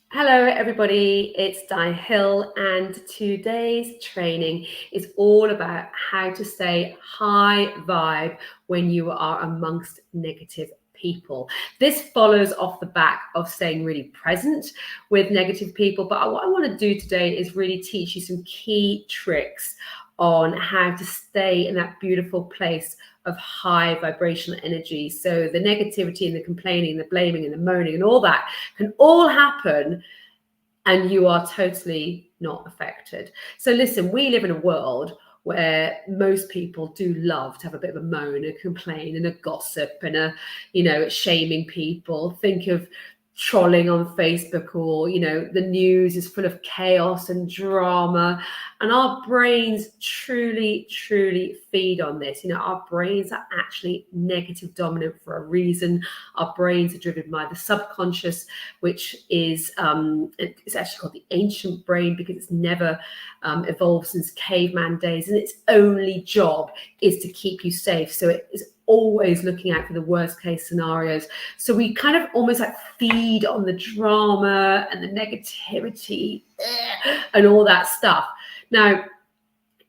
Hello, everybody. It's Di Hill, and today's training is all about how to stay high vibe when you are amongst negative people. This follows off the back of staying really present with negative people. But what I want to do today is really teach you some key tricks on how to stay in that beautiful place of high vibrational energy. So the negativity and the complaining, and the blaming and the moaning and all that can all happen and you are totally not affected. So listen, we live in a world where most people do love to have a bit of a moan, a complain, and a gossip, and shaming people. Think of trolling on Facebook, or the news is full of chaos and drama, and our brains truly feed on this. Our brains are actually negative dominant for a reason. Our brains are driven by the subconscious, which is it's actually called the ancient brain, because it's never evolved since caveman days, and its only job is to keep you safe. So it is always looking out for the worst case scenarios. So we kind of almost like feed on the drama and the negativity and all that stuff. Now,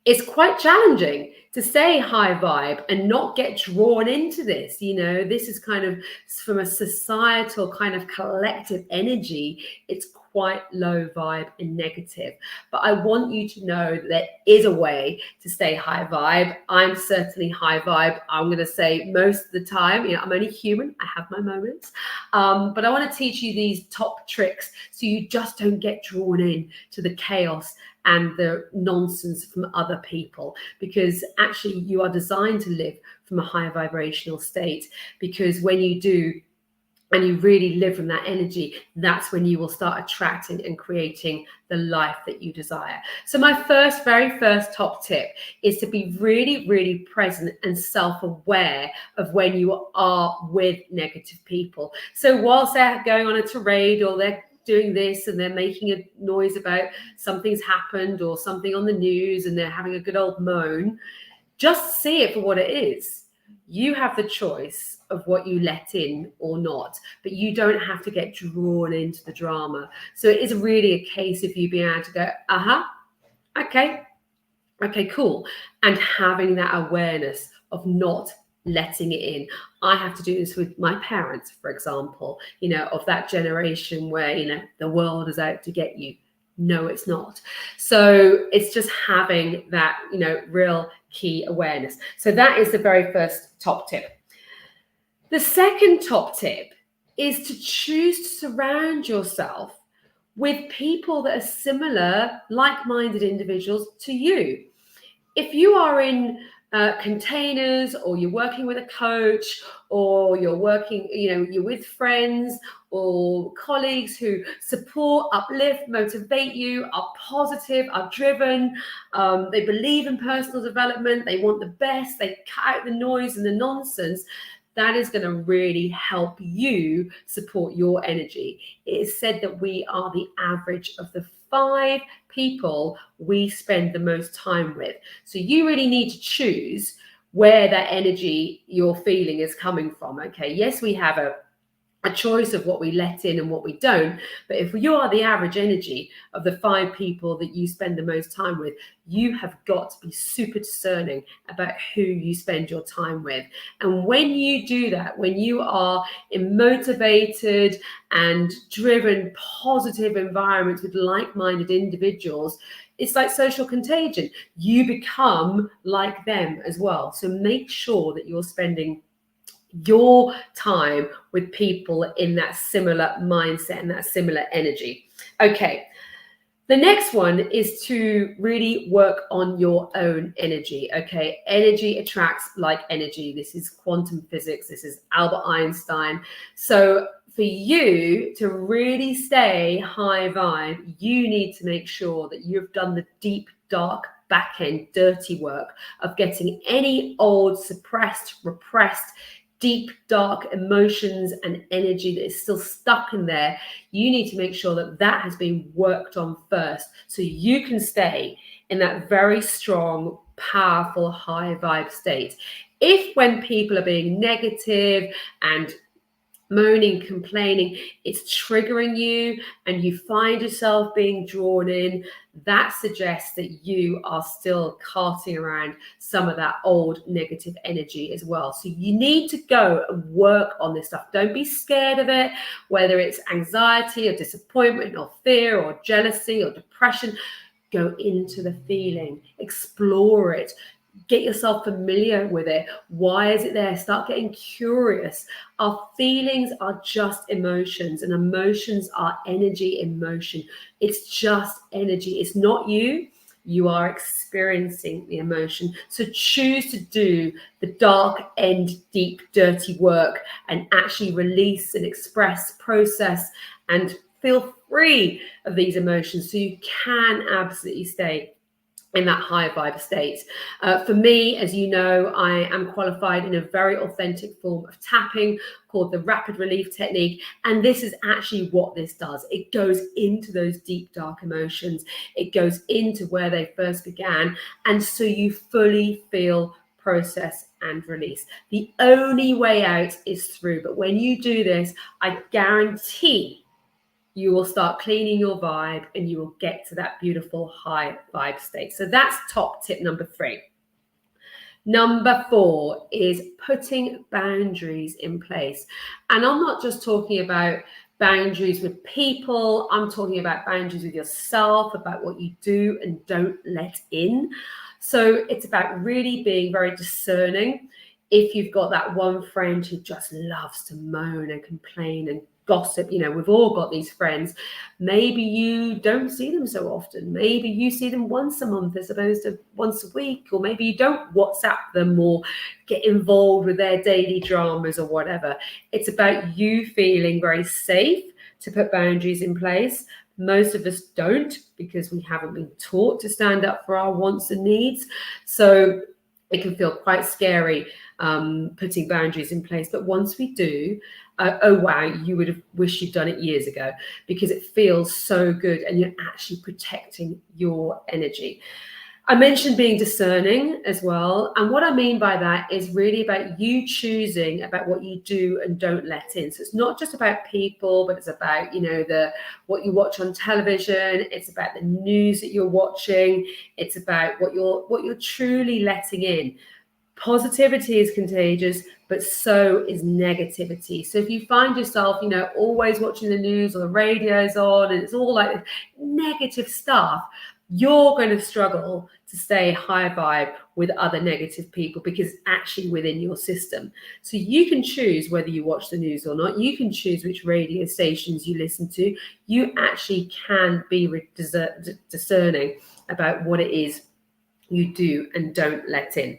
it's quite challenging to stay high vibe and not get drawn into this. This is kind of from a societal kind of collective energy. It's quite low vibe and negative. But I want you to know that there is a way to stay high vibe. I'm certainly high vibe. I'm going to say most of the time. I'm only human. I have my moments. But I want to teach you these top tricks so you just don't get drawn in to the chaos and the nonsense from other people, because actually you are designed to live from a higher vibrational state. Because when you do, and you really live from that energy, that's when you will start attracting and creating the life that you desire. So my very first top tip is to be really present and self-aware of when you are with negative people. So whilst they're going on a tirade, or they're doing this and they're making a noise about something's happened or something on the news, and they're having a good old moan, just see it for what it is. You have the choice of what you let in or not, but you don't have to get drawn into the drama. So it is really a case of you being able to go, okay, cool, and having that awareness of not letting it in. I have to do this with my parents, for example, of that generation where, the world is out to get you. No, it's not. So it's just having that, real key awareness. So that is the very first top tip. The second top tip is to choose to surround yourself with people that are similar, like-minded individuals to you. If you are in containers, or you're working with a coach, or you're working, you're with friends or colleagues who support, uplift, motivate you, are positive, are driven, they believe in personal development, they want the best, they cut out the noise and the nonsense, that is going to really help you support your energy. It is said that we are the average of the 5 people we spend the most time with. So you really need to choose where that energy you're feeling is coming from. Okay, yes, we have a choice of what we let in and what we don't, but if you are the average energy of the 5 people that you spend the most time with, you have got to be super discerning about who you spend your time with. And when you do that, when you are in motivated and driven positive environments with like-minded individuals, it's like social contagion. You become like them as well. So make sure that you're spending your time with people in that similar mindset and that similar energy. Okay, the next one is to really work on your own energy. Okay, energy attracts like energy. This is quantum physics. This is Albert Einstein. So for you to really stay high vibe, you need to make sure that you've done the deep, dark, back end, dirty work of getting any old, suppressed, repressed, deep, dark emotions and energy that is still stuck in there. You need to make sure that that has been worked on first, so you can stay in that very strong, powerful, high vibe state. If when people are being negative and moaning, complaining, it's triggering you and you find yourself being drawn in, that suggests that you are still carting around some of that old negative energy as well. So you need to go and work on this stuff. Don't be scared of it, whether it's anxiety or disappointment or fear or jealousy or depression. Go into the feeling, explore it. Get yourself familiar with it. Why is it there? Start getting curious. Our feelings are just emotions, and emotions are energy in motion. It's just energy. It's not you. You are experiencing the emotion. So choose to do the dark end, deep, dirty work and actually release and express, process, and feel free of these emotions so you can absolutely stay in that high vibe state. For me, as you know, I am qualified in a very authentic form of tapping called the rapid relief technique. And this is actually what this does. It goes into those deep, dark emotions. It goes into where they first began. And so you fully feel, process, and release. The only way out is through. But when you do this, I guarantee you will start cleaning your vibe and you will get to that beautiful high vibe state. So that's top tip number 3. Number 4 is putting boundaries in place. And I'm not just talking about boundaries with people. I'm talking about boundaries with yourself, about what you do and don't let in. So it's about really being very discerning. If you've got that one friend who just loves to moan and complain and gossip, we've all got these friends. Maybe you don't see them so often. Maybe you see them once a month as opposed to once a week, or maybe you don't WhatsApp them or get involved with their daily dramas or whatever. It's about you feeling very safe to put boundaries in place. Most of us don't, because we haven't been taught to stand up for our wants and needs. So it can feel quite scary putting boundaries in place. But once we do, oh wow, you would have wished you'd done it years ago, because it feels so good and you're actually protecting your energy. I mentioned being discerning as well. And what I mean by that is really about you choosing about what you do and don't let in. So it's not just about people, but it's about, what you watch on television. It's about the news that you're watching. It's about what you're truly letting in. Positivity is contagious, but so is negativity. So if you find yourself, always watching the news or the radio's on and it's all like negative stuff, you're going to struggle to stay high vibe with other negative people, because it's actually within your system. So you can choose whether you watch the news or not. You can choose which radio stations you listen to. You actually can be discerning about what it is you do and don't let in.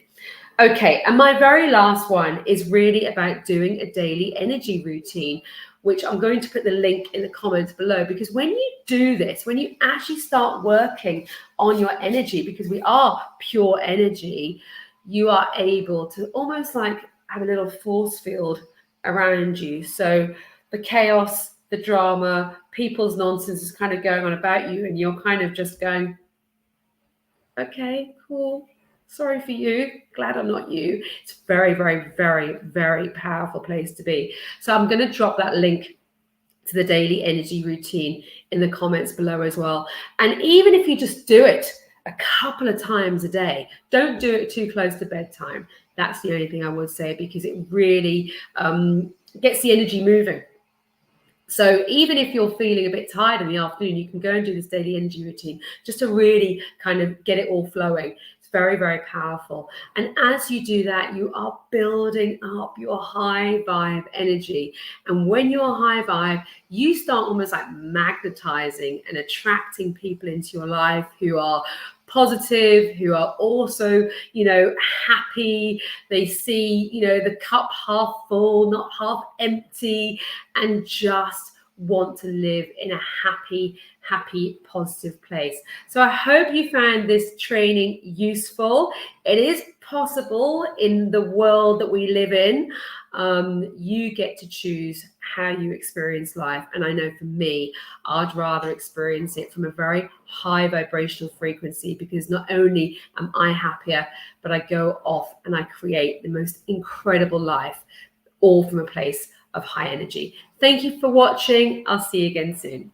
Okay, and my very last one is really about doing a daily energy routine, which I'm going to put the link in the comments below, because when you do this, when you actually start working on your energy, because we are pure energy, you are able to almost like have a little force field around you. So the chaos, the drama, people's nonsense is kind of going on about you, and you're kind of just going, okay, cool. Sorry for you. Glad I'm not you. It's very, very, very, very powerful place to be. So I'm going to drop that link to the daily energy routine in the comments below as well. And even if you just do it a couple of times a day, don't do it too close to bedtime. That's the only thing I would say, because it really gets the energy moving. So even if you're feeling a bit tired in the afternoon, you can go and do this daily energy routine just to really kind of get it all flowing. It's very, very powerful. And as you do that, you are building up your high vibe energy. And when you're high vibe, you start almost like magnetizing and attracting people into your life who are positive, who are also, happy. They see, the cup half full, not half empty, and just want to live in a happy, positive place. So I hope you found this training useful. It is possible in the world that we live in. You get to choose how you experience life. And I know for me, I'd rather experience it from a very high vibrational frequency, because not only am I happier, but I go off and I create the most incredible life, all from a place of high energy. Thank you for watching. I'll see you again soon.